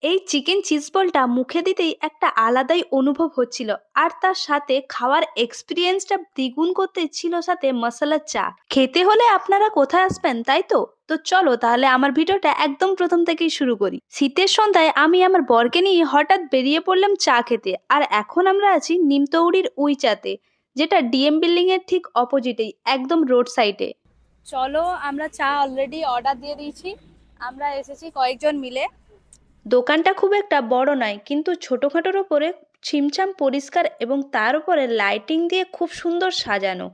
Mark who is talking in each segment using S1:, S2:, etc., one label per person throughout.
S1: এই chicken cheese বলটা মুখে দিতেই একটা আলাদাই অনুভব হচ্ছিল। আর তার সাথে খাওয়ার এক্সপিরিয়েন্সটা দ্বিগুণ করতে ছিল সাথে মশলা চা। খেতে হলে আপনারা কোথায় আসবেন, তাই তো? তো চলো তাহলে আমার ভিডিওটা একদম প্রথম থেকেই শুরু করি। শীতের সন্ধ্যায় আমি আমার বরকে নিয়ে হঠাৎ বেরিয়ে পড়লাম চা খেতে। আর এখন আমরা আছি নিমতৌড়ির উই চাতে, যেটা ডিএম বিল্ডিং এর ঠিক অপোজিটেই, একদম রোড সাইডে। চলো, আমরা চা অলরেডি অর্ডার দিয়ে দিয়েছি। আমরা এসেছি কয়েকজন মিলে। দোকানটা খুব একটা বড় নয়, কিন্তু ছোটখাটোর ওপরে ছিমছাম পরিষ্কার এবং তার উপরে লাইটিং দিয়ে খুব সুন্দর সাজানো।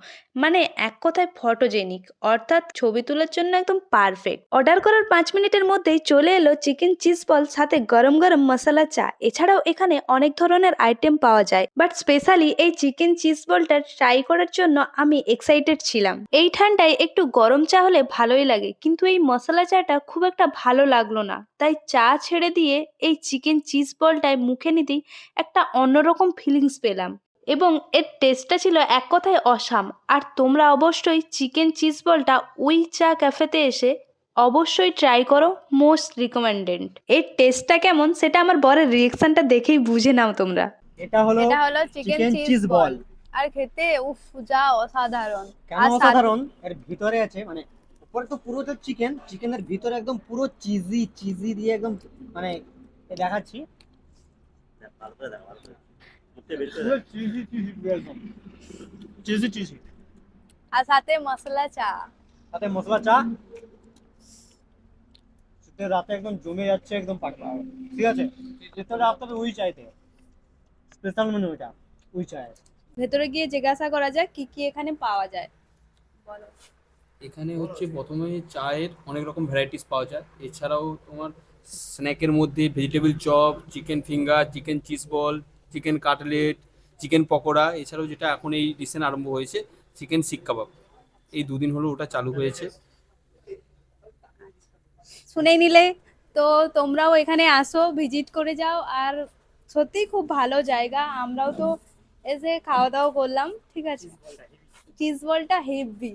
S1: মানে এক কথায় ফটোজেনিক, অর্থাৎ ছবি তোলার জন্য একদম পারফেক্ট। অর্ডার করার 5 মিনিটের মধ্যেই চলে এলো চিকেন চিজ বল সাথে গরম গরম মশলা চা। এছাড়াও এখানে অনেক ধরনের আইটেম পাওয়া যায়, বাট স্পেশালি এই চিকেন চিজ বলটা ট্রাই করার জন্য আমি এক্সাইটেড ছিলাম। এই ঠান্ডায় একটু গরম চা হলে ভালোই লাগে, কিন্তু এই মশলা চাটা খুব একটা ভালো লাগলো না। তাই চা ছেড়ে দিয়ে এই চিকেন চিজ বলটায় মুখে নিতেই একটা অন্যরকম ফিলিংস পেলাম, এবং এর টেস্টটা ছিল এক কথায় অসাম। আর তোমরা অবশ্যই চিকেন চিজ বলটা উই চা ক্যাফেতে এসে অবশ্যই ট্রাই করো, মোস্ট রিকমেন্ডেড। এর টেস্টটা কেমন সেটা আমার বরের রিয়েকশনটা দেখেই বুঝে নাও তোমরা।
S2: এটা হলো chicken
S3: chicken
S2: cheese
S3: cheese
S2: ball.
S3: Ball.
S2: আর খেতে উফ, যা অসাধারণ।
S3: কেন
S2: আর
S3: অসাধারণ? এর ভিতরে আছে মানে উপরে তো পুরো তো চিকেনের ভিতরে একদম পুরো চিজি চিজি দিয়ে একদম মানে দেখাচ্ছি পুরো চিজি চিজি একদম চিজি চিজি
S2: আর সাথে মশলা চা।
S3: সাথে মশলা চা শীতের রাতে একদম জমে যাচ্ছে একদম পাতলা। ঠিক আছে, যেতে হলে আসতে হবে উই চাইতে, স্পেশাল মেনু এটা উই চায়।
S2: ভেতরে গিয়ে জিজ্ঞাসা করা যায় কি কি এখানে পাওয়া যায়। বলো।
S4: এখানে হচ্ছে প্রথমে চায়ের অনেক রকম ভ্যারাইটিস পাওয়া যায়। এছাড়াও তোমার স্ন্যাকের মধ্যে vegetable chop, chicken finger, chicken cheese ball, chicken cutlet, chicken pakora, এছাড়াও যেটা এখন এই রিসেন্ট আরম্ভ হয়েছে চিকেন শিক কাবাব। এই দুদিন হলো ওটা চালু হয়েছে।
S2: শুনেই নিলে তো, তোমরাও এখানে আসো, ভিজিট করে যাও। আর সত্যিই খুব ভালো জায়গা। আমরাও তো এসে খাওয়া দাওয়া করলাম, ঠিক আছে। চিজ বলটা হেভি।